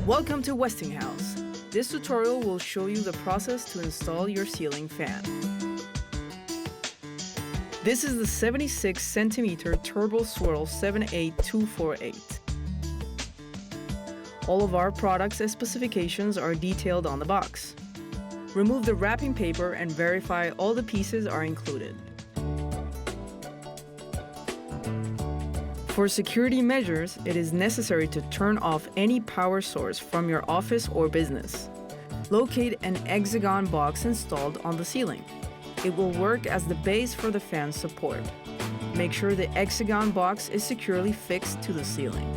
Welcome to Westinghouse. This tutorial will show you the process to install your ceiling fan. This is the 76 centimeter Turbo Swirl 78248. All of our products and specifications are detailed on the box. Remove the wrapping paper and verify all the pieces are included. For security measures, it is necessary to turn off any power source from your office or business. Locate an hexagon box installed on the ceiling. It will work as the base for the fan support. Make sure the hexagon box is securely fixed to the ceiling.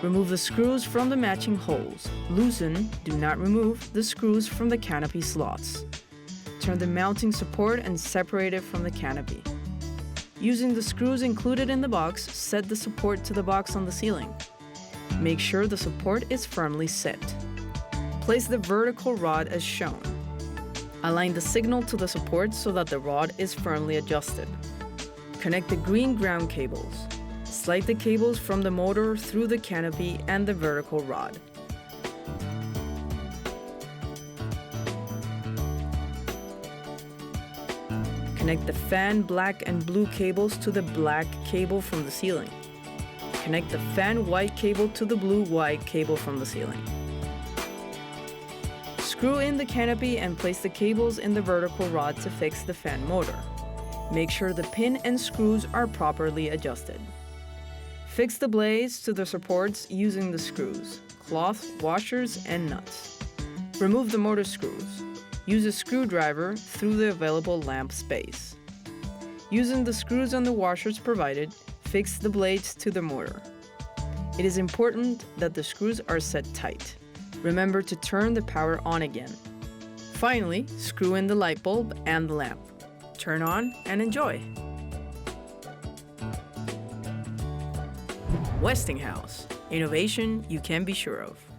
Remove the screws from the matching holes. Loosen, do not remove, the screws from the canopy slots. Turn the mounting support and separate it from the canopy. Using the screws included in the box, set the support to the box on the ceiling. Make sure the support is firmly set. Place the vertical rod as shown. Align the signal to the support so that the rod is firmly adjusted. Connect the green ground cables. Slide the cables from the motor through the canopy and the vertical rod. Connect the fan black and blue cables to the black cable from the ceiling. Connect the fan white cable to the blue white cable from the ceiling. Screw in the canopy and place the cables in the vertical rod to fix the fan motor. Make sure the pin and screws are properly adjusted. Fix the blades to the supports using the screws, cloth, washers, and nuts. Remove the motor screws. Use a screwdriver through the available lamp space. Using the screws and the washers provided, fix the blades to the motor. It is important that the screws are set tight. Remember to turn the power on again. Finally, screw in the light bulb and the lamp. Turn on and enjoy. Westinghouse. Innovation you can be sure of.